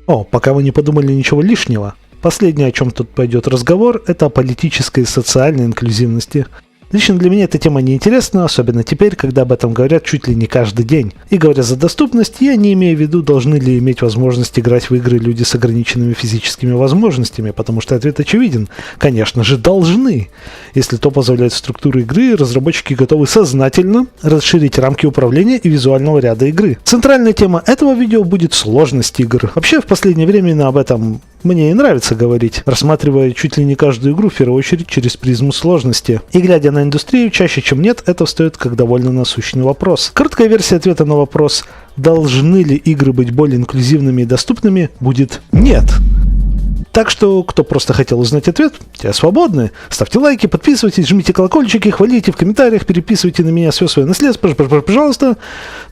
О, пока вы не подумали ничего лишнего. Последнее, о чем тут пойдет разговор, это о политической и социальной инклюзивности. Лично для меня эта тема неинтересна, особенно теперь, когда об этом говорят чуть ли не каждый день. И говоря за доступность, я не имею в виду, должны ли иметь возможность играть в игры люди с ограниченными физическими возможностями, потому что ответ очевиден. Конечно же, должны. Если то позволяет структура игры, разработчики готовы сознательно расширить рамки управления и визуального ряда игры. Центральная тема этого видео будет сложность игр. Вообще, в последнее время об этом мне и нравится говорить, рассматривая чуть ли не каждую игру в первую очередь через призму сложности. И глядя на индустрию, чаще чем нет, это встает как довольно насущный вопрос. Короткая версия ответа на вопрос, должны ли игры быть более инклюзивными и доступными, будет нет. Так что, кто просто хотел узнать ответ, те свободны. Ставьте лайки, подписывайтесь, жмите колокольчики, хвалите в комментариях, переписывайте на меня все свое наследство, пожалуйста.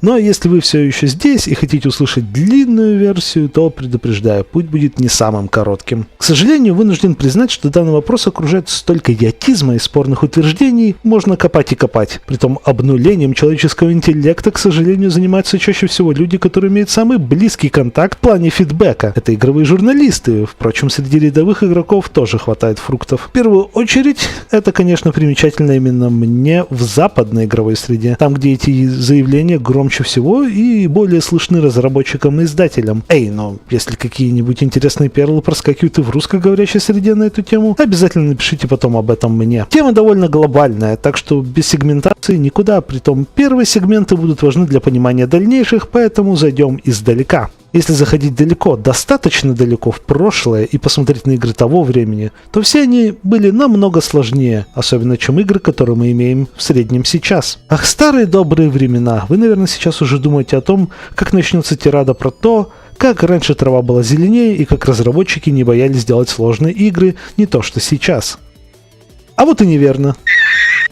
Но если вы все еще здесь и хотите услышать длинную версию, то предупреждаю, путь будет не самым коротким. К сожалению, вынужден признать, что данный вопрос окружает столько идиотизма и спорных утверждений, можно копать и копать. Притом обнулением человеческого интеллекта, к сожалению, занимаются чаще всего люди, которые имеют самый близкий контакт в плане фидбэка. Это игровые журналисты, впрочем, среди рядовых игроков тоже хватает фруктов. В первую очередь, это, конечно, примечательно именно мне в западной игровой среде, там, где эти заявления громче всего и более слышны разработчикам и издателям. Но если какие-нибудь интересные перлы проскакивают и в русскоговорящей среде на эту тему, обязательно напишите потом об этом мне. Тема довольно глобальная, так что без сегментации никуда, притом первые сегменты будут важны для понимания дальнейших, поэтому зайдем издалека. Если заходить далеко, достаточно далеко в прошлое и посмотреть на игры того времени, то все они были намного сложнее, особенно чем игры, которые мы имеем в среднем сейчас. Ах, старые добрые времена! Вы, наверное, сейчас уже думаете о том, как начнется тирада про то, как раньше трава была зеленее и как разработчики не боялись делать сложные игры, не то что сейчас. А вот и неверно.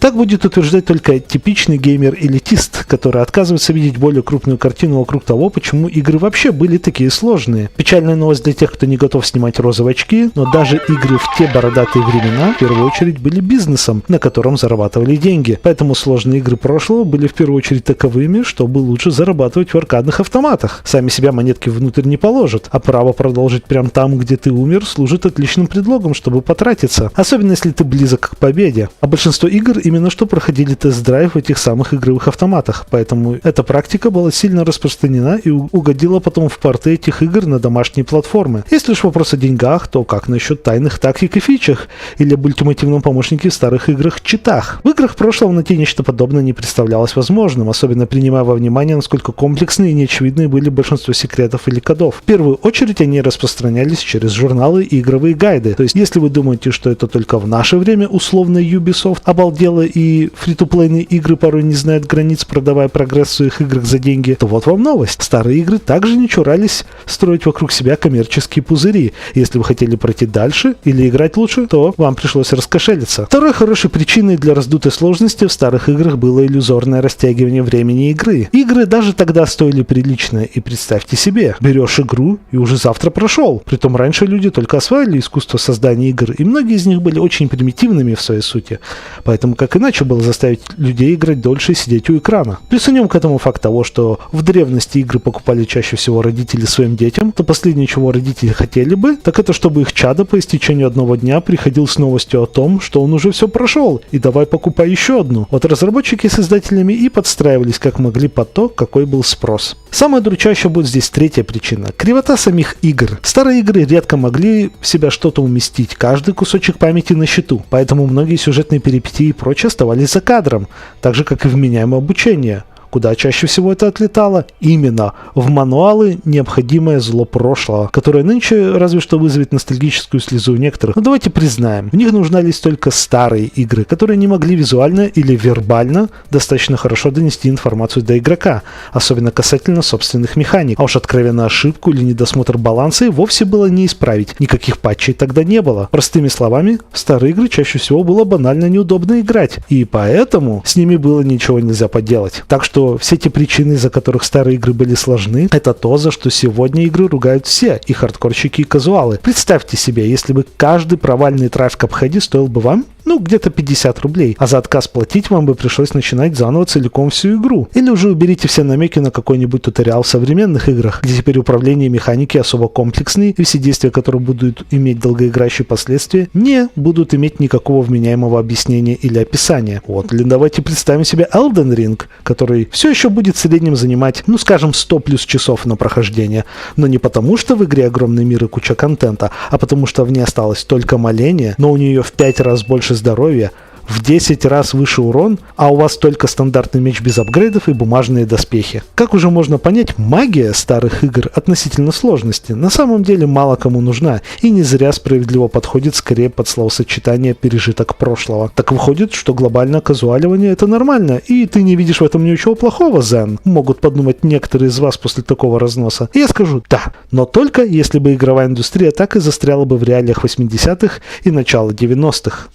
Так будет утверждать только типичный геймер-элитист, который отказывается видеть более крупную картину вокруг того, почему игры вообще были такие сложные. Печальная новость для тех, кто не готов снимать розовые очки, но даже игры в те бородатые времена в первую очередь были бизнесом, на котором зарабатывали деньги. Поэтому сложные игры прошлого были в первую очередь таковыми, чтобы лучше зарабатывать в аркадных автоматах. Сами себя монетки внутрь не положат, а право продолжить прямо там, где ты умер, служит отличным предлогом, чтобы потратиться. Особенно если ты близок к победе. А большинство игр именно что проходили тест-драйв в этих самых игровых автоматах, поэтому эта практика была сильно распространена и угодила потом в порты этих игр на домашние платформы. Если лишь вопрос о деньгах, то как насчет тайных тактик и фичах, или об ультимативном помощнике в старых играх-читах? В играх прошлого найти нечто подобное не представлялось возможным, особенно принимая во внимание, насколько комплексные и неочевидные были большинство секретов или кодов. В первую очередь они распространялись через журналы и игровые гайды, то есть если вы думаете, что это только в наше время условно Ubisoft обалдела и фри-то-плейные игры порой не знают границ, продавая прогресс в своих играх за деньги, то вот вам новость. Старые игры также не чурались строить вокруг себя коммерческие пузыри. Если вы хотели пройти дальше или играть лучше, то вам пришлось раскошелиться. Второй хорошей причиной для раздутой сложности в старых играх было иллюзорное растягивание времени игры. Игры даже тогда стоили прилично, и представьте себе, берешь игру и уже завтра прошел. Притом раньше люди только осваивали искусство создания игр, и многие из них были очень примитивными в своей сути. Поэтому как иначе было заставить людей играть дольше и сидеть у экрана. Присунем к этому факт того, что в древности игры покупали чаще всего родители своим детям, то последнее, чего родители хотели бы, так это чтобы их чадо по истечению одного дня приходил с новостью о том, что он уже все прошел, и давай покупай еще одну. Вот разработчики с издателями и подстраивались как могли под то, какой был спрос. Самая удручающая будет здесь третья причина. Кривота самих игр. Старые игры редко могли в себя что-то уместить, каждый кусочек памяти на счету, поэтому многие сюжетные перипетии и прочее оставались за кадром, так же как и вменяемое обучение. Куда чаще всего это отлетало? Именно в мануалы «Необходимое зло прошлого», которое нынче разве что вызовет ностальгическую слезу у некоторых. Но давайте признаем, в них нуждались только старые игры, которые не могли визуально или вербально достаточно хорошо донести информацию до игрока, особенно касательно собственных механик. А уж откровенную ошибку или недосмотр баланса и вовсе было не исправить. Никаких патчей тогда не было. Простыми словами, в старые игры чаще всего было банально неудобно играть, и поэтому с ними было ничего нельзя поделать. Так что все те причины, из-за которых старые игры были сложны, это то, за что сегодня игры ругают все, и хардкорщики, и казуалы. Представьте себе, если бы каждый провальный трай в Cuphead стоил бы вам Ну, где-то 50 рублей, а за отказ платить вам бы пришлось начинать заново целиком всю игру. Или уже уберите все намеки на какой-нибудь туториал в современных играх, где теперь управление и механики особо комплексные, и все действия, которые будут иметь долгоиграющие последствия, не будут иметь никакого вменяемого объяснения или описания. Вот, или давайте представим себе Elden Ring, который все еще будет в среднем занимать, ну скажем, 100 плюс часов на прохождение, но не потому, что в игре огромный мир и куча контента, а потому что в ней осталось только моление, но у нее в 5 раз больше здоровья, в 10 раз выше урон, а у вас только стандартный меч без апгрейдов и бумажные доспехи. Как уже можно понять, магия старых игр относительно сложности на самом деле мало кому нужна, и не зря справедливо подходит скорее под словосочетание пережиток прошлого. Так выходит, что глобальное казуаливание это нормально, и ты не видишь в этом ничего плохого, Зен, могут подумать некоторые из вас после такого разноса. И я скажу да, но только если бы игровая индустрия так и застряла бы в реалиях 80-х и начала 90-х.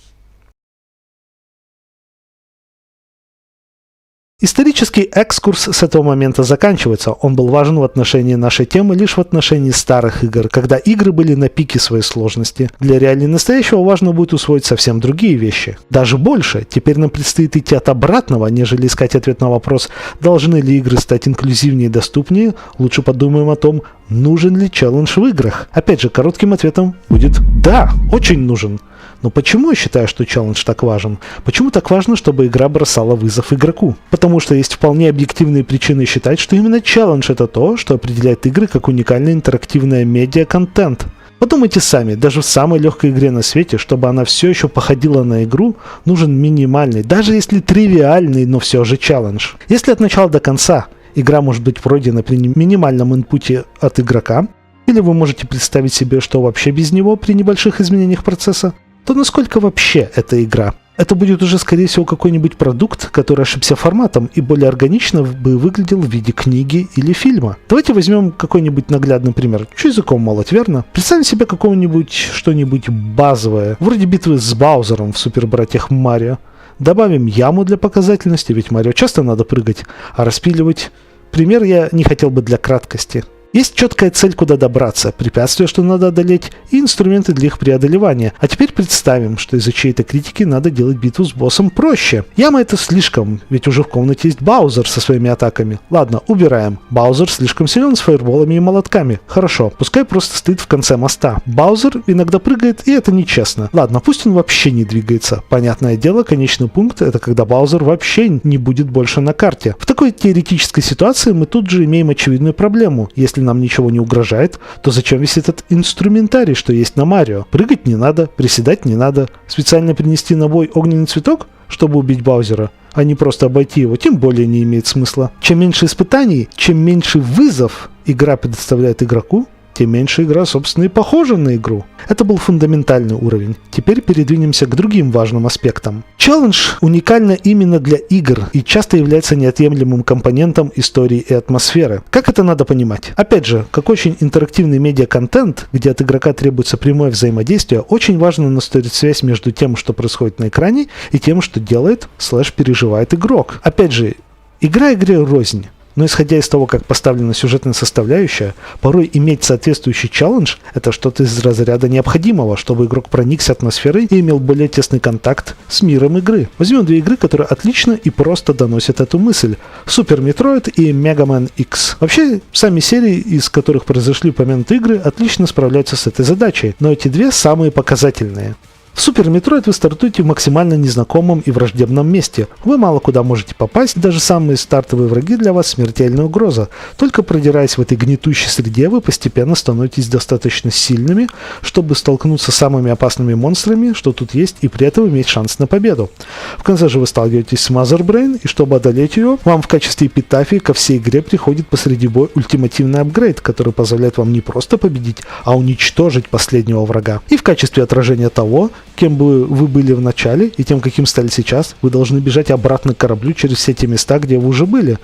Исторический экскурс с этого момента заканчивается. Он был важен в отношении нашей темы лишь в отношении старых игр, когда игры были на пике своей сложности. Для реалий настоящего важно будет усвоить совсем другие вещи. Даже больше. Теперь нам предстоит идти от обратного, нежели искать ответ на вопрос, должны ли игры стать инклюзивнее и доступнее. Лучше подумаем о том, нужен ли челлендж в играх. Опять же, коротким ответом будет «да, очень нужен». Но почему я считаю, что челлендж так важен? Почему так важно, чтобы игра бросала вызов игроку? Потому что есть вполне объективные причины считать, что именно челлендж это то, что определяет игры как уникальное интерактивное медиа-контент. Подумайте сами, даже в самой легкой игре на свете, чтобы она все еще походила на игру, нужен минимальный, даже если тривиальный, но все же челлендж. Если от начала до конца игра может быть пройдена при минимальном инпуте от игрока, или вы можете представить себе, что вообще без него при небольших изменениях процесса, то насколько вообще эта игра? Это будет уже, скорее всего, какой-нибудь продукт, который ошибся форматом и более органично бы выглядел в виде книги или фильма. Давайте возьмем какой-нибудь наглядный пример. Чё языком молоть, верно? Представим себе какого-нибудь что-нибудь базовое, вроде битвы с Баузером в Супер Братьях Марио. Добавим яму для показательности, ведь Марио часто надо прыгать, а распиливать. Пример я не хотел бы для краткости. Есть четкая цель, куда добраться, препятствия, что надо одолеть, и инструменты для их преодолевания. А теперь представим, что из-за чьей-то критики надо делать битву с боссом проще. Яма это слишком, ведь уже в комнате есть Баузер со своими атаками. Ладно, убираем. Баузер слишком силен с фаерболами и молотками. Хорошо, пускай просто стоит в конце моста. Баузер иногда прыгает, и это нечестно. Ладно, пусть он вообще не двигается. Понятное дело, конечный пункт это когда Баузер вообще не будет больше на карте. В такой теоретической ситуации мы тут же имеем очевидную проблему. Если нам ничего не угрожает, то зачем весь этот инструментарий, что есть на Марио? Прыгать не надо, приседать не надо. Специально принести на бой огненный цветок, чтобы убить Баузера, а не просто обойти его, тем более не имеет смысла. Чем меньше испытаний, чем меньше вызов игра предоставляет игроку, тем меньше игра, собственно, и похожа на игру. Это был фундаментальный уровень. Теперь передвинемся к другим важным аспектам. Челлендж уникально именно для игр и часто является неотъемлемым компонентом истории и атмосферы. Как это надо понимать? Опять же, как очень интерактивный медиа-контент, где от игрока требуется прямое взаимодействие, очень важно настроить связь между тем, что происходит на экране, и тем, что делает / переживает игрок. Опять же, игра игре рознь. Но исходя из того, как поставлена сюжетная составляющая, порой иметь соответствующий челлендж – это что-то из разряда необходимого, чтобы игрок проникся атмосферой и имел более тесный контакт с миром игры. Возьмем две игры, которые отлично и просто доносят эту мысль – Super Metroid и Mega Man X. Вообще, сами серии, из которых произошли упомянутые игры, отлично справляются с этой задачей, но эти две самые показательные. В Super Metroid вы стартуете в максимально незнакомом и враждебном месте. Вы мало куда можете попасть, даже самые стартовые враги для вас смертельная угроза. Только продираясь в этой гнетущей среде, вы постепенно становитесь достаточно сильными, чтобы столкнуться с самыми опасными монстрами, что тут есть, и при этом иметь шанс на победу. В конце же вы сталкиваетесь с Mother Brain, и чтобы одолеть ее, вам в качестве эпитафии ко всей игре приходит посреди боя ультимативный апгрейд, который позволяет вам не просто победить, а уничтожить последнего врага. И в качестве отражения того, кем бы вы были в начале и тем, каким стали сейчас, вы должны бежать обратно к кораблю через все те места, где вы уже были.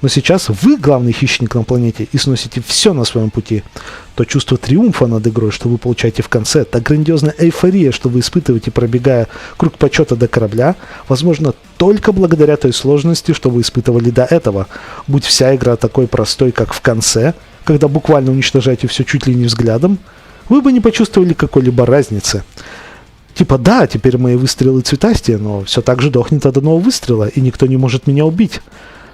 Но сейчас вы главный хищник на планете и сносите все на своем пути. То чувство триумфа над игрой, что вы получаете в конце, та грандиозная эйфория, что вы испытываете, пробегая круг почета до корабля, возможно, только благодаря той сложности, что вы испытывали до этого. Будь вся игра такой простой, как в конце, когда буквально уничтожаете все чуть ли не взглядом, вы бы не почувствовали какой-либо разницы. Типа, да, теперь мои выстрелы цветастее, но все так же дохнет от одного выстрела, и никто не может меня убить.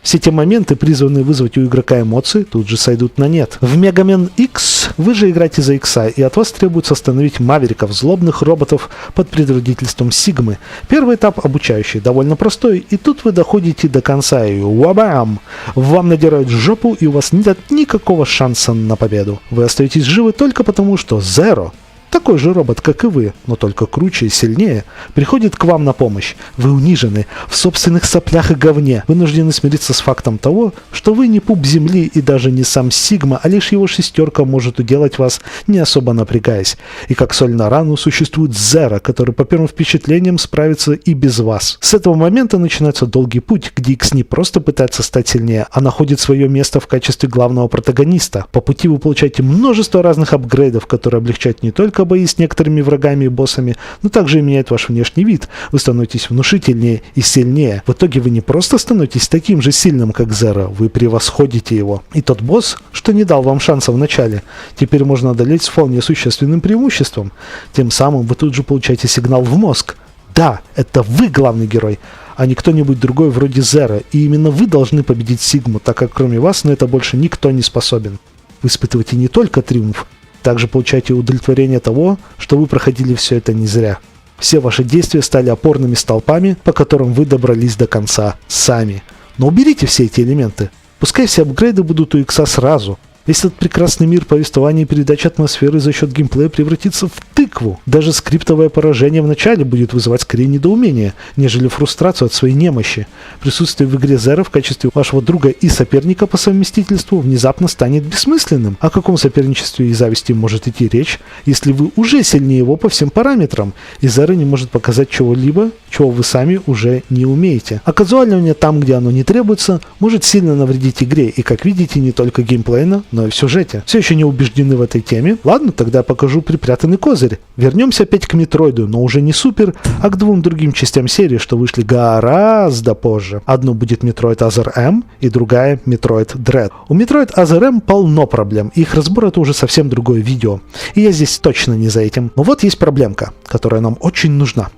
Все те моменты, призванные вызвать у игрока эмоции, тут же сойдут на нет. В Mega Man X вы же играете за Икса, и от вас требуется остановить мавериков, злобных роботов под предводительством Сигмы. Первый этап обучающий, довольно простой, и тут вы доходите до конца, и вабам! Вам надирают жопу, и у вас нет никакого шанса на победу. Вы остаетесь живы только потому, что Zero, такой же робот, как и вы, но только круче и сильнее, приходит к вам на помощь. Вы унижены, в собственных соплях и говне, вынуждены смириться с фактом того, что вы не пуп земли и даже не сам Сигма, а лишь его шестерка может уделать вас, не особо напрягаясь. И как соль на рану существует Zero, который по первым впечатлениям справится и без вас. С этого момента начинается долгий путь, где Икс не просто пытается стать сильнее, а находит свое место в качестве главного протагониста. По пути вы получаете множество разных апгрейдов, которые облегчают не только бои с некоторыми врагами и боссами, но также и меняет ваш внешний вид. Вы становитесь внушительнее и сильнее. В итоге вы не просто становитесь таким же сильным, как Zero, вы превосходите его. И тот босс, что не дал вам шанса в начале, теперь можно одолеть с вполне существенным преимуществом. Тем самым вы тут же получаете сигнал в мозг. Да, это вы главный герой, а не кто-нибудь другой вроде Zero, и именно вы должны победить Сигму, так как кроме вас на это больше никто не способен. Вы испытываете не только триумф, также получаете удовлетворение того, что вы проходили все это не зря. Все ваши действия стали опорными столпами, по которым вы добрались до конца сами. Но уберите все эти элементы. Пускай все апгрейды будут у Икса сразу. Весь этот прекрасный мир повествования и передачи атмосферы за счет геймплея превратится в тыкву. Даже скриптовое поражение в начале будет вызывать скорее недоумение, нежели фрустрацию от своей немощи. Присутствие в игре Zero в качестве вашего друга и соперника по совместительству внезапно станет бессмысленным. О каком соперничестве и зависти может идти речь, если вы уже сильнее его по всем параметрам, и Zero не может показать чего-либо, чего вы сами уже не умеете. А казуаливание там, где оно не требуется, может сильно навредить игре, и, как видите, не только геймплейно, но и в сюжете. Все еще не убеждены в этой теме? Ладно, тогда я покажу припрятанный козырь. Вернемся опять к Метроиду, но уже не Супер, а к двум другим частям серии, что вышли гораздо позже. Одно будет Metroid Other M, и другая Metroid Dread. У Metroid Other M полно проблем, и их разбор это уже совсем другое видео. И я здесь точно не за этим. Но вот есть проблемка, которая нам очень нужна.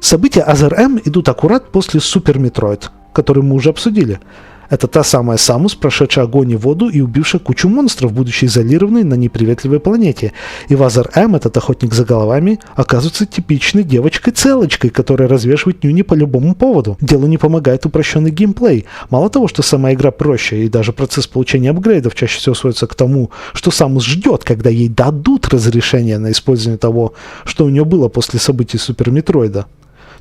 События Other M идут аккурат после Super Metroid, который мы уже обсудили. Это та самая Самус, прошедшая огонь и воду и убившая кучу монстров, будучи изолированной на неприветливой планете. И в Other M этот охотник за головами оказывается типичной девочкой-целочкой, которая развешивает нюни по любому поводу. Делу не помогает упрощенный геймплей. Мало того, что сама игра проще, и даже процесс получения апгрейдов чаще всего сводится к тому, что Самус ждет, когда ей дадут разрешение на использование того, что у нее было после событий Супер Метроида.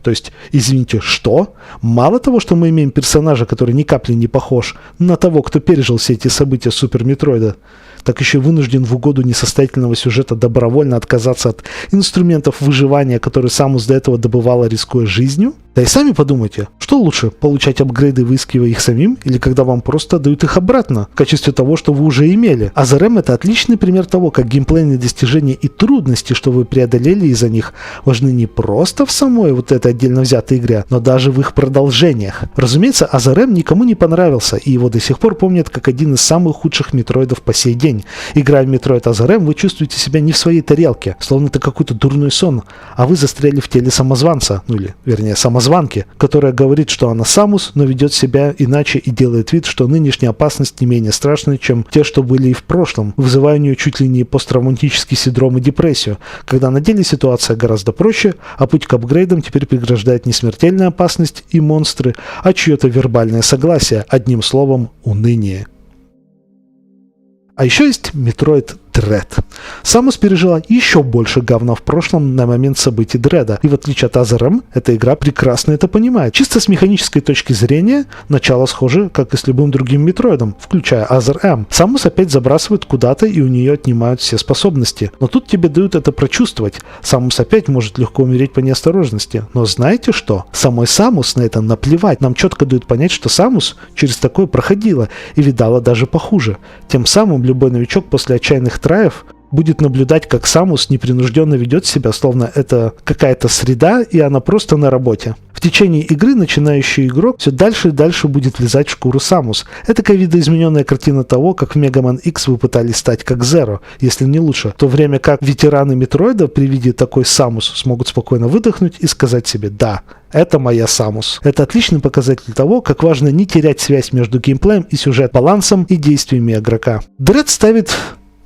То есть, извините, что? Мало того, что мы имеем персонажа, который ни капли не похож на того, кто пережил все эти события Супер Метроида, так еще вынужден в угоду несостоятельного сюжета добровольно отказаться от инструментов выживания, которые Самус до этого добывала, рискуя жизнью? Да и сами подумайте, что лучше, получать апгрейды, выискивая их самим, или когда вам просто дают их обратно, в качестве того, что вы уже имели? Other M это отличный пример того, как геймплейные достижения и трудности, что вы преодолели из-за них, важны не просто в самой вот этой отдельно взятой игре, но даже в их продолжениях. Разумеется, Other M никому не понравился, и его до сих пор помнят как один из самых худших метроидов по сей день. Играя в Metroid Other M, вы чувствуете себя не в своей тарелке, словно это какой-то дурной сон, а вы застряли в теле самозванца, ну или, вернее, самозванки, которая говорит, что она Самус, но ведет себя иначе и делает вид, что нынешняя опасность не менее страшная, чем те, что были и в прошлом, вызывая у нее чуть ли не посттравматический синдром и депрессию, когда на деле ситуация гораздо проще, а путь к апгрейдам теперь преграждает не смертельная опасность и монстры, а чье-то вербальное согласие, одним словом, уныние. А еще есть Metroid Dread. Самус пережила еще больше говна в прошлом на момент событий Дреда, и в отличие от Other M, эта игра прекрасно это понимает. Чисто с механической точки зрения, начало схоже, как и с любым другим Метроидом, включая Other M. Самус опять забрасывают куда-то, и у нее отнимают все способности. Но тут тебе дают это прочувствовать. Самус опять может легко умереть по неосторожности. Но знаете что? Самой Самус на это наплевать. Нам четко дают понять, что Самус через такое проходила и видала даже похуже. Тем самым любой новичок после отчаянных траев будет наблюдать, как Самус непринужденно ведет себя, словно это какая-то среда, и она просто на работе. В течение игры начинающий игрок все дальше и дальше будет влезать в шкуру Самус. Это такая видоизмененная картина того, как в Mega Man X вы пытались стать как Zero, если не лучше, в то время как ветераны Метроида при виде такой Самус смогут спокойно выдохнуть и сказать себе «Да, это моя Самус». Это отличный показатель того, как важно не терять связь между геймплеем и сюжет-балансом и действиями игрока. Dread ставит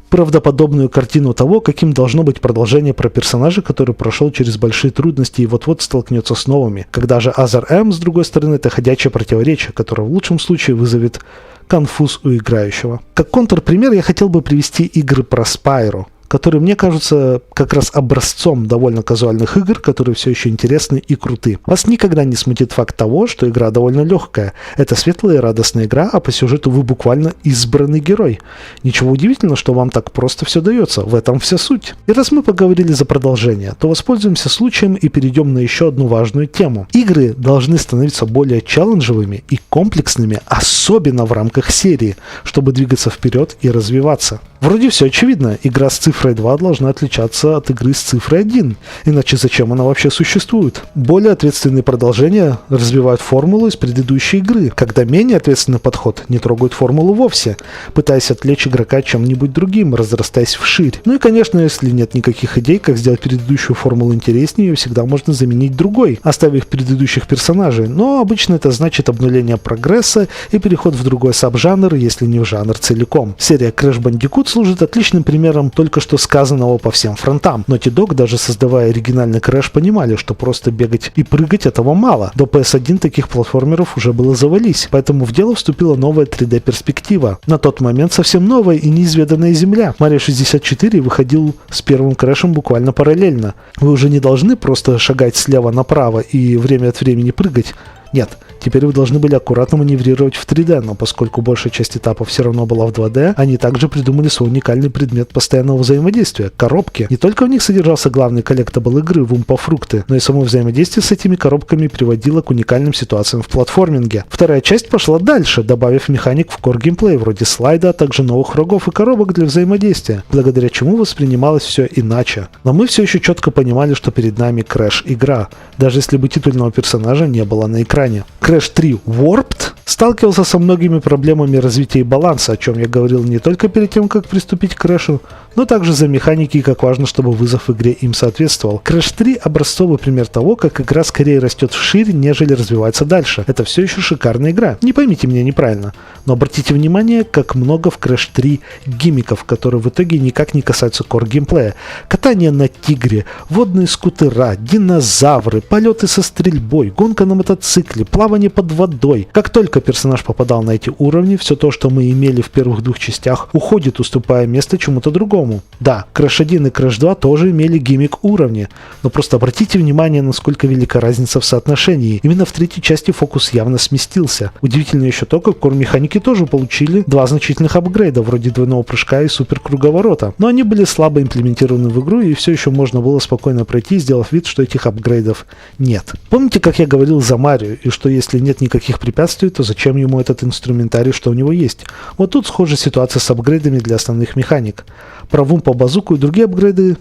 правдоподобную картину того, каким должно быть продолжение про персонажа, который прошел через большие трудности и вот-вот столкнется с новыми. Когда же Other M, с другой стороны, это ходячее противоречие, которое в лучшем случае вызовет конфуз у играющего. Как контрпример я хотел бы привести игры про Spyro, которые мне кажутся как раз образцом довольно казуальных игр, которые все еще интересны и круты. Вас никогда не смутит факт того, что игра довольно легкая. Это светлая и радостная игра, а по сюжету вы буквально избранный герой. Ничего удивительного, что вам так просто все дается, в этом вся суть. И раз мы поговорили за продолжение, то воспользуемся случаем и перейдем на еще одну важную тему. Игры должны становиться более челленджевыми и комплексными, особенно в рамках серии, чтобы двигаться вперед и развиваться. Вроде все очевидно, игра с цифрой 2 должна отличаться от игры с цифрой 1, иначе зачем она вообще существует? Более ответственные продолжения развивают формулу из предыдущей игры, когда менее ответственный подход не трогает формулу вовсе, пытаясь отвлечь игрока чем-нибудь другим, разрастаясь вширь. Ну и конечно, если нет никаких идей, как сделать предыдущую формулу интереснее, ее всегда можно заменить другой, оставив предыдущих персонажей, но обычно это значит обнуление прогресса и переход в другой саб-жанр, если не в жанр целиком. Серия Crash Bandicoot служит отличным примером только что сказанного по всем фронтам. Naughty Dog, даже создавая оригинальный Crash, понимали, что просто бегать и прыгать этого мало. До PS1 таких платформеров уже было завались, поэтому в дело вступила новая 3D-перспектива. На тот момент совсем новая и неизведанная земля. Mario 64 выходил с первым Crash буквально параллельно. Вы уже не должны просто шагать слева направо и время от времени прыгать. Нет, теперь вы должны были аккуратно маневрировать в 3D, но поскольку большая часть этапов все равно была в 2D, они также придумали свой уникальный предмет постоянного взаимодействия – коробки. Не только в них содержался главный коллектабл игры – Вумпа-фрукты, но и само взаимодействие с этими коробками приводило к уникальным ситуациям в платформинге. Вторая часть пошла дальше, добавив механик в кор-геймплей, вроде слайда, а также новых врагов и коробок для взаимодействия, благодаря чему воспринималось все иначе. Но мы все еще четко понимали, что перед нами Crash-игра, даже если бы титульного персонажа не было на экране. Crash 3 Warped сталкивался со многими проблемами развития и баланса, о чем я говорил не только перед тем, как приступить к Crash, но также за механики и как важно, чтобы вызов в игре им соответствовал. Crash 3 – образцовый пример того, как игра скорее растет вширь, нежели развивается дальше. Это все еще шикарная игра. Не поймите меня неправильно, но обратите внимание, как много в Crash 3 гиммиков, которые в итоге никак не касаются кор-геймплея. Катание на тигре, водные скутера, динозавры, полеты со стрельбой, гонка на мотоцикле, плавание под водой. Как только персонаж попадал на эти уровни, все то, что мы имели в первых двух частях, уходит, уступая место чему-то другому. Да, Crash 1 и Crash 2 тоже имели гиммик уровни, но просто обратите внимание, насколько велика разница в соотношении. Именно в третьей части фокус явно сместился. Удивительно еще то, как кор-механики тоже получили два значительных апгрейда, вроде двойного прыжка и супер-круговорота. Но они были слабо имплементированы в игру, и все еще можно было спокойно пройти, сделав вид, что этих апгрейдов нет. Помните, как я говорил за Марио, и что если нет никаких препятствий, то зачем ему этот инструментарий, что у него есть? Вот тут схожая ситуация с апгрейдами для основных механик. Про Вумпа-базуку и другие апгрейды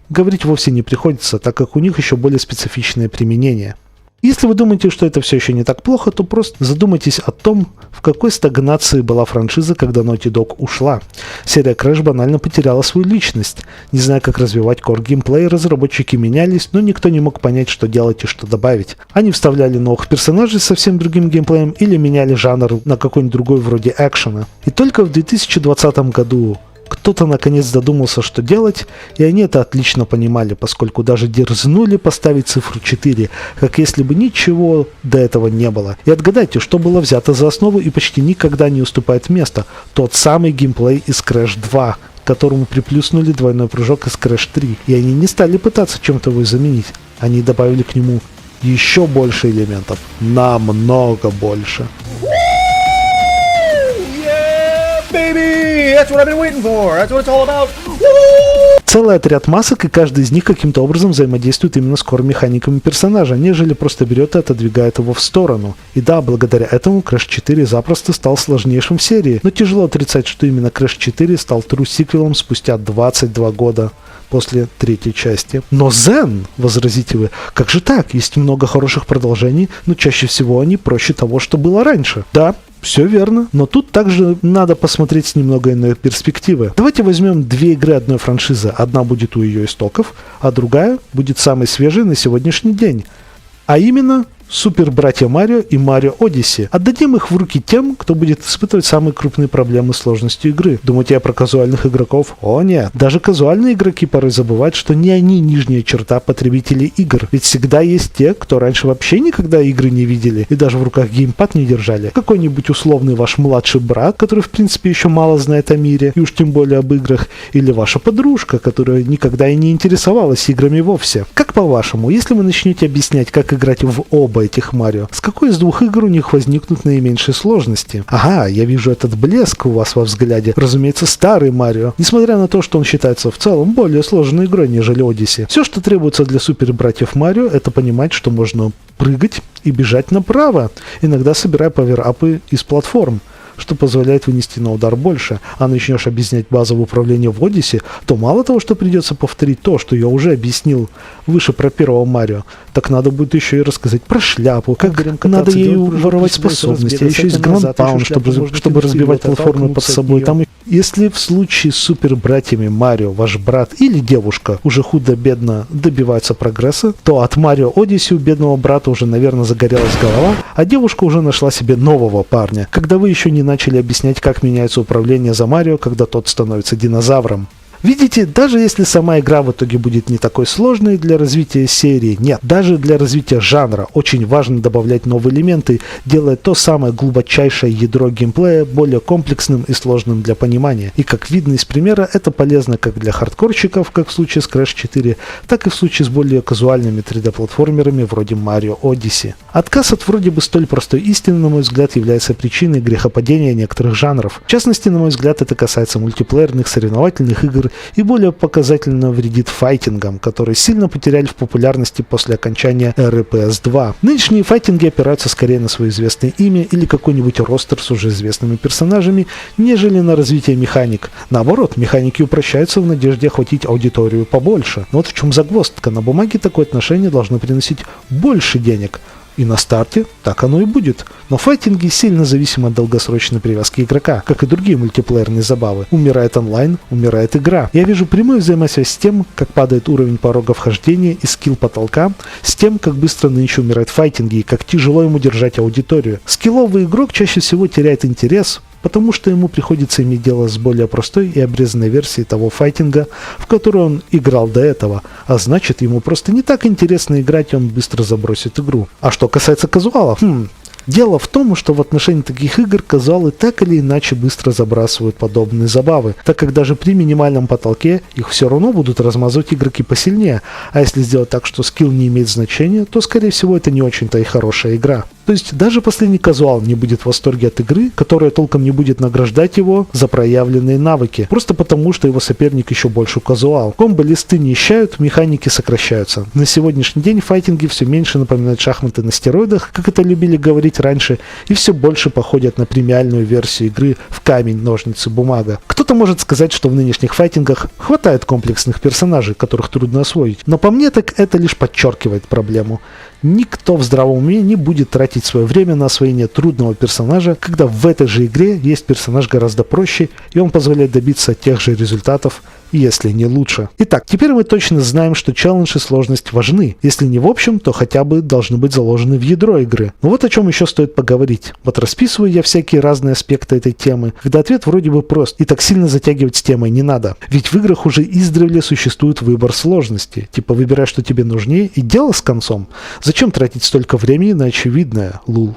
говорить вовсе не приходится, так как у них еще более специфичное применение. Если вы думаете, что это все еще не так плохо, то просто задумайтесь о том, в какой стагнации была франшиза, когда Naughty Dog ушла. Серия Crash банально потеряла свою личность. Не зная, как развивать кор-геймплей, разработчики менялись, но никто не мог понять, что делать и что добавить. Они вставляли новых персонажей с совсем другим геймплеем или меняли жанр на какой-нибудь другой вроде экшена. И только в 2020 году кто-то наконец додумался, что делать, и они это отлично понимали, поскольку даже дерзнули поставить цифру 4, как если бы ничего до этого не было. И отгадайте, что было взято за основу и почти никогда не уступает место. Тот самый геймплей из Crash 2, которому приплюснули двойной прыжок из Crash 3. И они не стали пытаться чем-то его заменить. Они добавили к нему еще больше элементов. Намного больше. That's what I've been waiting for. That's what it's all about. Целый отряд масок, и каждый из них каким-то образом взаимодействует именно с кор-механиками персонажа, нежели просто берет и отодвигает его в сторону. И да, благодаря этому Crash 4 запросто стал сложнейшим в серии, но тяжело отрицать, что именно Crash 4 стал true сиквелом спустя 22 года после третьей части. Но Zen, возразите вы, как же так? Есть много хороших продолжений, но чаще всего они проще того, что было раньше. Да, все верно, но тут также надо посмотреть с немного иной перспективы. Давайте возьмем две игры одной франшизы. Одна будет у ее истоков, а другая будет самой свежей на сегодняшний день. А именно Супер Братья Марио и Марио Одиссе. Отдадим их в руки тем, кто будет испытывать самые крупные проблемы с сложностью игры. Думаете я про казуальных игроков? О нет. Даже казуальные игроки порой забывают, что не они нижняя черта потребителей игр. Ведь всегда есть те, кто раньше вообще никогда игры не видели и даже в руках геймпад не держали. Какой-нибудь условный ваш младший брат, который в принципе еще мало знает о мире и уж тем более об играх, или ваша подружка, которая никогда и не интересовалась играми вовсе. Как по-вашему, если вы начнете объяснять, как играть в оба этих Марио, с какой из двух игр у них возникнут наименьшие сложности? Ага, я вижу этот блеск у вас во взгляде. Разумеется, старый Марио. Несмотря на то, что он считается в целом более сложной игрой, нежели Одиссе. Все, что требуется для Супер Братьев Марио, это понимать, что можно прыгать и бежать направо, иногда собирая паверапы из платформ, что позволяет вынести на удар больше. А начнешь объяснять базовое управление в Одиссе, то мало того, что придется повторить то, что я уже объяснил выше про первого Марио, так надо будет еще и рассказать про шляпу, как надо ею воровать способности, а еще есть Гранд Паунд, чтобы разбивать платформы под собой. Там, если в случае с Супер Братьями Марио ваш брат или девушка уже худо-бедно добиваются прогресса, то от Марио Одиссе у бедного брата уже, наверное, загорелась голова, а девушка уже нашла себе нового парня, когда вы еще не начали объяснять, как меняется управление за Марио, когда тот становится динозавром. Видите, даже если сама игра в итоге будет не такой сложной для развития серии, нет, даже для развития жанра очень важно добавлять новые элементы, делая то самое глубочайшее ядро геймплея более комплексным и сложным для понимания. И как видно из примера, это полезно как для хардкорщиков, как в случае с Crash 4, так и в случае с более казуальными 3D-платформерами вроде Mario Odyssey. Отказ от вроде бы столь простой истины, на мой взгляд, является причиной грехопадения некоторых жанров. В частности, на мой взгляд, это касается мультиплеерных соревновательных игр и более показательно вредит файтингам, которые сильно потеряли в популярности после окончания эры PS2. Нынешние файтинги опираются скорее на свое известное имя или какой-нибудь ростер с уже известными персонажами, нежели на развитие механик. Наоборот, механики упрощаются в надежде охватить аудиторию побольше. Но вот в чем загвоздка. На бумаге такое отношение должно приносить больше денег. И на старте так оно и будет. Но файтинги сильно зависимы от долгосрочной привязки игрока, как и другие мультиплеерные забавы. Умирает онлайн, умирает игра. Я вижу прямую взаимосвязь с тем, как падает уровень порога вхождения и скилл потолка, с тем, как быстро нынче умирают файтинги и как тяжело ему держать аудиторию. Скилловый игрок чаще всего теряет интерес, потому что ему приходится иметь дело с более простой и обрезанной версией того файтинга, в который он играл до этого, а значит, ему просто не так интересно играть, и он быстро забросит игру. А что касается казуалов, дело в том, что в отношении таких игр казуалы так или иначе быстро забрасывают подобные забавы, так как даже при минимальном потолке их все равно будут размазывать игроки посильнее, а если сделать так, что скилл не имеет значения, то скорее всего это не очень-то и хорошая игра. То есть даже последний казуал не будет в восторге от игры, которая толком не будет награждать его за проявленные навыки, просто потому, что его соперник еще больше казуал. Комбо-листы нищают, механики сокращаются. На сегодняшний день файтинги все меньше напоминают шахматы на стероидах, как это любили говорить раньше, и все больше походят на премиальную версию игры в камень, ножницы, бумага. Кто-то может сказать, что в нынешних файтингах хватает комплексных персонажей, которых трудно освоить, но по мне так это лишь подчеркивает проблему. Никто в здравом уме не будет тратить свое время на освоение трудного персонажа, когда в этой же игре есть персонаж гораздо проще, и он позволяет добиться тех же результатов, если не лучше. Итак, теперь мы точно знаем, что челлендж и сложность важны. Если не в общем, то хотя бы должны быть заложены в ядро игры. Но вот о чем еще стоит поговорить. Вот расписываю я всякие разные аспекты этой темы, когда ответ вроде бы прост, и так сильно затягивать с темой не надо. Ведь в играх уже издревле существует выбор сложности. Типа выбирай, что тебе нужнее, и дело с концом. Зачем тратить столько времени на очевидное, лул?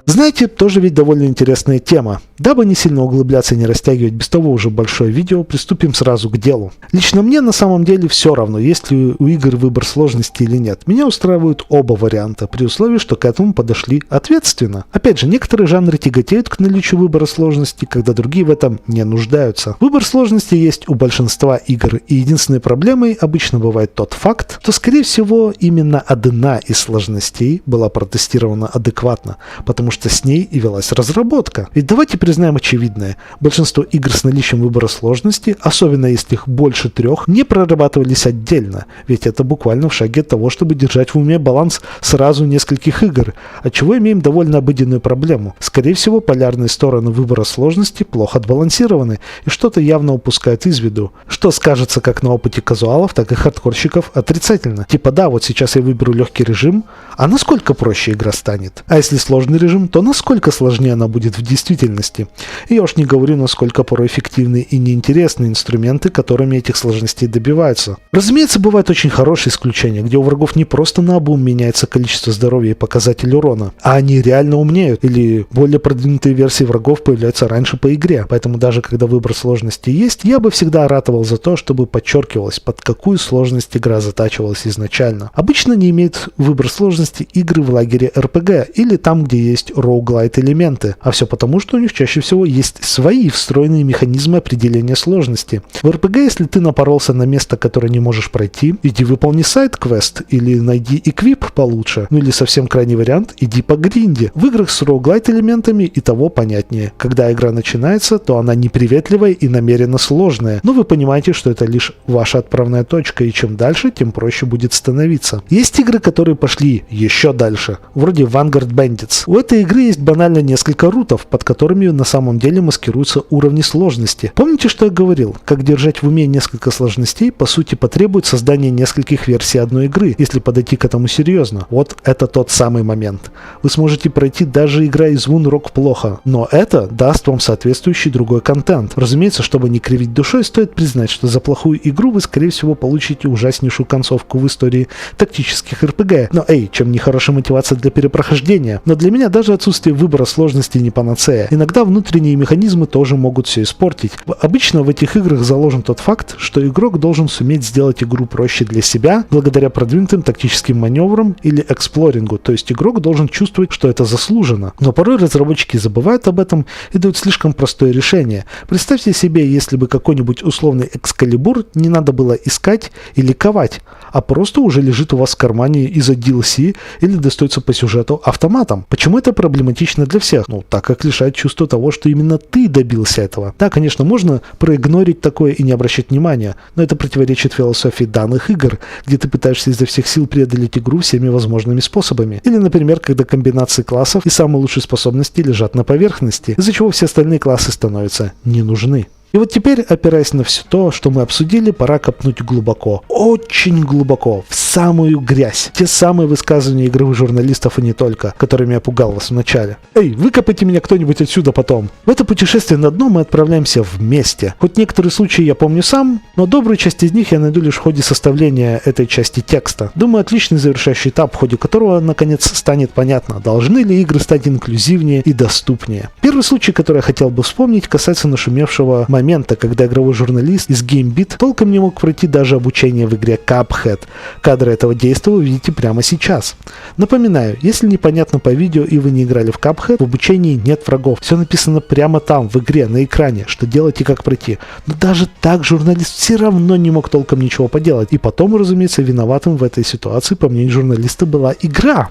Знаете, тоже ведь довольно интересная тема. Дабы не сильно углубляться и не растягивать без того уже большое видео, приступим сразу к делу. Лично мне на самом деле все равно, есть ли у игр выбор сложности или нет. Меня устраивают оба варианта, при условии, что к этому подошли ответственно. Опять же, некоторые жанры тяготеют к наличию выбора сложности, когда другие в этом не нуждаются. Выбор сложности есть у большинства игр, и единственной проблемой обычно бывает тот факт, что, скорее всего, именно одна из сложностей была протестирована адекватно, потому что с ней и велась разработка. Ведь давайте признаем очевидное. Большинство игр с наличием выбора сложности, особенно если их больше 3, не прорабатывались отдельно, ведь это буквально в шаге от того, чтобы держать в уме баланс сразу нескольких игр, отчего имеем довольно обыденную проблему. Скорее всего, полярные стороны выбора сложности плохо отбалансированы и что-то явно упускают из виду, что скажется как на опыте казуалов, так и хардкорщиков отрицательно. Типа да, вот сейчас я выберу легкий режим, а насколько проще игра станет? А если сложный режим, то насколько сложнее она будет в действительности? И я уж не говорю, насколько порой эффективны и неинтересные инструменты, которыми этих сложностей добиваются. Разумеется, бывают очень хорошие исключения, где у врагов не просто наобум меняется количество здоровья и показатель урона, а они реально умнеют, или более продвинутые версии врагов появляются раньше по игре. Поэтому даже когда выбор сложности есть, я бы всегда ратовал за то, чтобы подчеркивалось, под какую сложность игра затачивалась изначально. Обычно не имеет выбор сложности игры в лагере RPG или там, где есть роуглайт элементы, а все потому, что у них чаще всего есть свои встроенные механизмы определения сложности. В RPG, если ты напоролся на место, которое не можешь пройти, иди выполни сайд-квест или найди эквип получше, ну или совсем крайний вариант, иди по гринде. В играх с роуглайт элементами и того понятнее. Когда игра начинается, то она неприветливая и намеренно сложная, но вы понимаете, что это лишь ваша отправная точка, и чем дальше, тем проще будет становиться. Есть игры, которые пошли еще дальше, вроде Vanguard Bandits. У этой игры есть банально несколько рутов, под которыми на самом деле маскируются уровни сложности. Помните, что я говорил? Как держать в уме несколько сложностей, по сути, потребует создания нескольких версий одной игры, если подойти к этому серьезно. Вот это тот самый момент. Вы сможете пройти даже игра из Woonrock плохо, но это даст вам соответствующий другой контент. Разумеется, чтобы не кривить душой, стоит признать, что за плохую игру вы, скорее всего, получите ужаснейшую концовку в истории тактических RPG. Но чем не хорошая мотивация для перепрохождения? Но для меня даже отсутствие выбора сложности не панацея. Иногда внутренние механизмы тоже могут все испортить. Обычно в этих играх заложен тот факт, что игрок должен суметь сделать игру проще для себя благодаря продвинутым тактическим маневрам или эксплорингу, то есть игрок должен чувствовать, что это заслужено. Но порой разработчики забывают об этом и дают слишком простое решение. Представьте себе, если бы какой-нибудь условный Экскалибур не надо было искать или ковать, а просто уже лежит у вас в кармане из-за DLC или достается по сюжету автоматом. Почему это проблематично для всех? Так как лишает чувства того, что именно ты добился этого. Да, конечно, можно проигнорить такое и не обращать внимания, но это противоречит философии данных игр, где ты пытаешься изо всех сил преодолеть игру всеми возможными способами. Или, например, когда комбинации классов и самые лучшие способности лежат на поверхности, из-за чего все остальные классы становятся не нужны. И вот теперь, опираясь на все то, что мы обсудили, пора копнуть глубоко. Очень глубоко. В самую грязь. Те самые высказывания игровых журналистов и не только, которыми я пугал вас вначале. Выкопайте меня кто-нибудь отсюда потом. В это путешествие на дно мы отправляемся вместе. Хоть некоторые случаи я помню сам, но добрую часть из них я найду лишь в ходе составления этой части текста. Думаю, отличный завершающий этап, в ходе которого, наконец, станет понятно, должны ли игры стать инклюзивнее и доступнее. Первый случай, который я хотел бы вспомнить, касается нашумевшего момента, когда игровой журналист из GameBeat толком не мог пройти даже обучение в игре Cuphead. Кадры этого действия вы видите прямо сейчас. Напоминаю, если непонятно по видео и вы не играли в Cuphead, в обучении нет врагов. Все написано прямо там, в игре, на экране, что делать и как пройти. Но даже так журналист все равно не мог толком ничего поделать. И потом, разумеется, виноватым в этой ситуации, по мнению журналиста, была игра.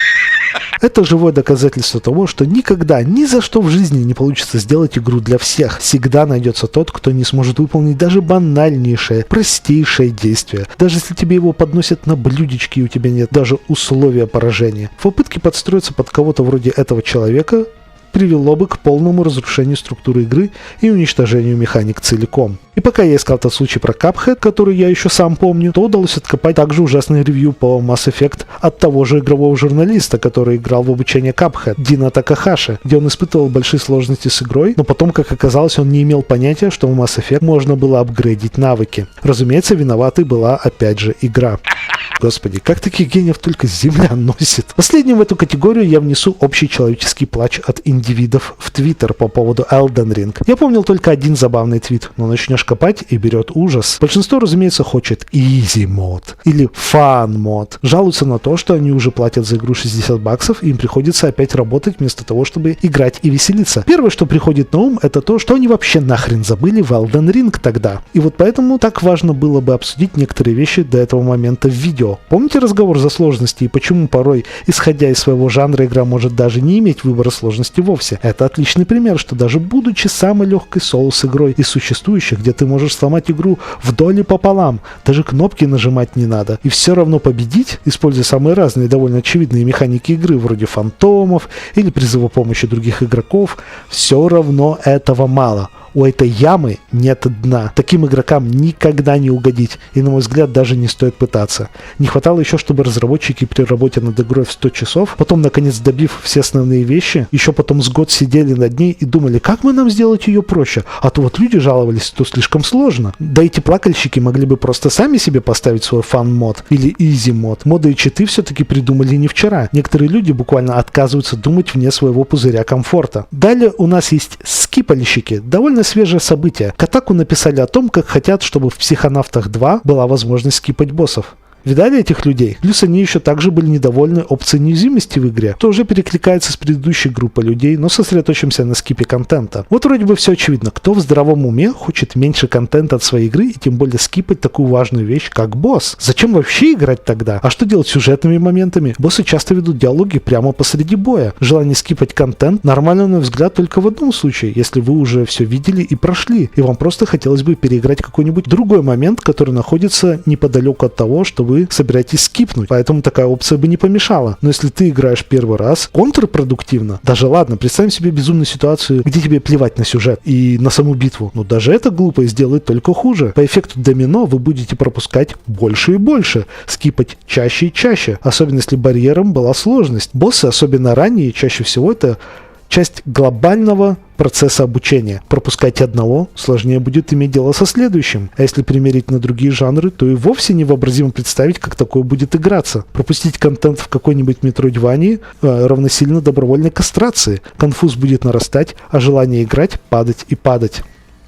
Это живое доказательство того, что никогда, ни за что в жизни не получится сделать игру для всех. Всегда найдется тот, кто не сможет выполнить даже банальнейшее, простейшее действие. Даже если тебе его подносят на блюдечке и у тебя нет даже условия поражения. В попытке подстроиться под кого-то вроде этого человека привело бы к полному разрушению структуры игры и уничтожению механик целиком. И пока я искал тот случай про Cuphead, который я еще сам помню, то удалось откопать также ужасный ревью по Mass Effect от того же игрового журналиста, который играл в обучение Cuphead, Дина Такахаши, где он испытывал большие сложности с игрой, но потом, как оказалось, он не имел понятия, что в Mass Effect можно было апгрейдить навыки. Разумеется, виноватой была опять же игра. Господи, как таких гениев только земля носит. Последним в эту категорию я внесу общий человеческий плач от индивидов в Твиттер по поводу Elden Ring. Я помнил только один забавный твит, но начнешь копать и берет ужас. Большинство, разумеется, хочет easy мод или fun мод. Жалуются на то, что они уже платят за игру $60, и им приходится опять работать вместо того, чтобы играть и веселиться. Первое, что приходит на ум, это то, что они вообще нахрен забыли в Elden Ring тогда. И вот поэтому так важно было бы обсудить некоторые вещи до этого момента в видео. видео. Помните разговор за сложности и почему порой, исходя из своего жанра, игра может даже не иметь выбора сложности вовсе? Это отличный пример, что даже будучи самой легкой Souls игрой из существующих, где ты можешь сломать игру вдоль и пополам, даже кнопки нажимать не надо, и все равно победить, используя самые разные довольно очевидные механики игры, вроде фантомов или призыва помощи других игроков, все равно этого мало. У этой ямы нет дна. Таким игрокам никогда не угодить, и, на мой взгляд, даже не стоит пытаться. Не хватало еще, чтобы разработчики при работе над игрой в 100 часов, потом, наконец, добив все основные вещи, еще потом с год сидели над ней и думали, как бы нам сделать ее проще, а то вот люди жаловались, что слишком сложно. Да эти плакальщики могли бы просто сами себе поставить свой фан-мод или изи-мод. Моды и читы все-таки придумали не вчера. Некоторые люди буквально отказываются думать вне своего пузыря комфорта. Далее у нас есть скипальщики. Довольно свежее событие. Kotaku написали о том, как хотят, чтобы в Психонавтах 2 была возможность скипать боссов. Видали этих людей? Плюс они еще также были недовольны опцией неуязвимости в игре, что уже перекликается с предыдущей группой людей, но сосредоточимся на скипе контента. Вот вроде бы все очевидно. Кто в здравом уме хочет меньше контента от своей игры и тем более скипать такую важную вещь, как босс? Зачем вообще играть тогда? А что делать с сюжетными моментами? Боссы часто ведут диалоги прямо посреди боя. Желание скипать контент нормально, на мой взгляд, только в одном случае, если вы уже все видели и прошли, и вам просто хотелось бы переиграть какой-нибудь другой момент, который находится неподалеку от того, что вы собираетесь скипнуть, поэтому такая опция бы не помешала. Но если ты играешь первый раз, контрпродуктивно, даже ладно, представим себе безумную ситуацию, где тебе плевать на сюжет и на саму битву, но даже это глупо и сделает только хуже. По эффекту домино вы будете пропускать больше и больше, скипать чаще и чаще, особенно если барьером была сложность. Боссы, особенно ранние, чаще всего это часть глобального процесса обучения. Пропускать одного, сложнее будет иметь дело со следующим. А если примерить на другие жанры, то и вовсе невообразимо представить, как такое будет играться. Пропустить контент в какой-нибудь Metroidvania равносильно добровольной кастрации. Конфуз будет нарастать, а желание играть падать и падать.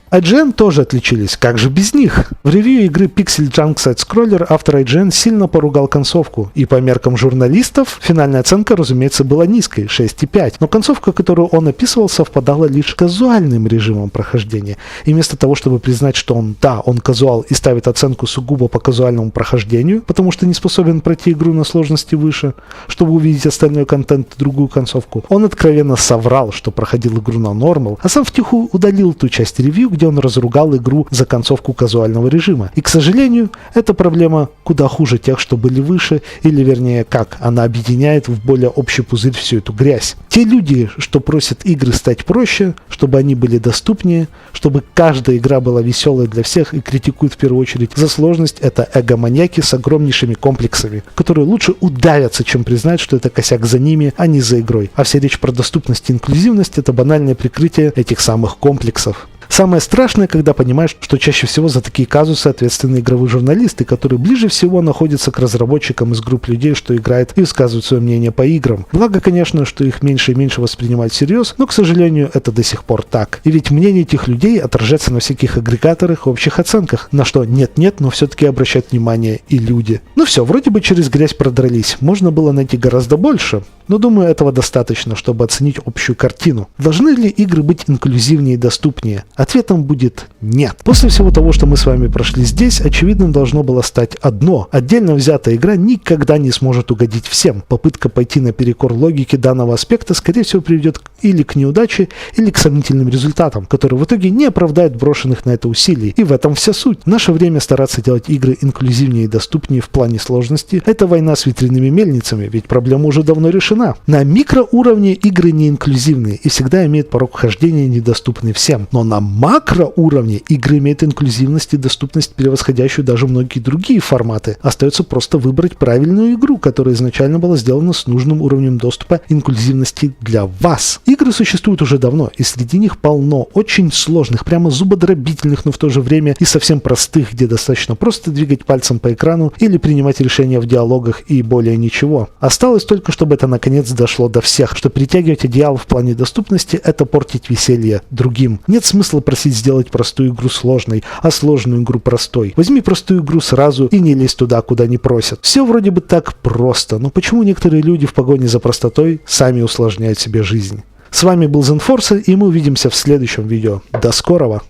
IGN тоже отличились, как же без них? В ревью игры Pixel Junk Side Scroller автор IGN сильно поругал концовку, и по меркам журналистов финальная оценка, разумеется, была низкой, 6,5, но концовка, которую он описывал, совпадала лишь с казуальным режимом прохождения, и вместо того, чтобы признать, что он казуал и ставит оценку сугубо по казуальному прохождению, потому что не способен пройти игру на сложности выше, чтобы увидеть остальной контент и другую концовку, он откровенно соврал, что проходил игру на нормал, а сам втихую удалил ту часть ревью, где он разругал игру за концовку казуального режима. И, к сожалению, эта проблема куда хуже тех, что были выше, или вернее, как она объединяет в более общий пузырь всю эту грязь. Те люди, что просят игры стать проще, чтобы они были доступнее, чтобы каждая игра была веселой для всех и критикуют в первую очередь за сложность, это эго-маньяки с огромнейшими комплексами, которые лучше удавятся, чем признать, что это косяк за ними, а не за игрой. А вся речь про доступность и инклюзивность — это банальное прикрытие этих самых комплексов. Самое страшное, когда понимаешь, что чаще всего за такие казусы ответственны игровые журналисты, которые ближе всего находятся к разработчикам из групп людей, что играют и высказывают свое мнение по играм. Благо, конечно, что их меньше и меньше воспринимают всерьез, но, к сожалению, это до сих пор так. И ведь мнение этих людей отражается на всяких агрегаторах и общих оценках, на что нет-нет, но все-таки обращают внимание и люди. Ну все, вроде бы через грязь продрались. Можно было найти гораздо больше, но думаю, этого достаточно, чтобы оценить общую картину. Должны ли игры быть инклюзивнее и доступнее? Ответом будет нет. После всего того, что мы с вами прошли здесь, очевидным должно было стать одно. Отдельно взятая игра никогда не сможет угодить всем. Попытка пойти наперекор логике данного аспекта, скорее всего, приведет или к неудаче, или к сомнительным результатам, которые в итоге не оправдают брошенных на это усилий. И в этом вся суть. В наше время стараться делать игры инклюзивнее и доступнее в плане сложности — это война с ветряными мельницами, ведь проблема уже давно решена. На микроуровне игры не инклюзивные и всегда имеют порог вхождения, недоступный всем. Но на макроуровне игры имеют инклюзивность и доступность, превосходящую даже многие другие форматы. Остается просто выбрать правильную игру, которая изначально была сделана с нужным уровнем доступа инклюзивности для вас. Игры существуют уже давно, и среди них полно очень сложных, прямо зубодробительных, но в то же время и совсем простых, где достаточно просто двигать пальцем по экрану или принимать решения в диалогах и более ничего. Осталось только, чтобы это наконец дошло до всех, что притягивать одеяло в плане доступности — это портить веселье другим. Нет смысла просить сделать простую игру сложной, а сложную игру простой. Возьми простую игру сразу и не лезь туда, куда не просят. Все вроде бы так просто, но почему некоторые люди в погоне за простотой сами усложняют себе жизнь? С вами был ZenForce, и мы увидимся в следующем видео. До скорого!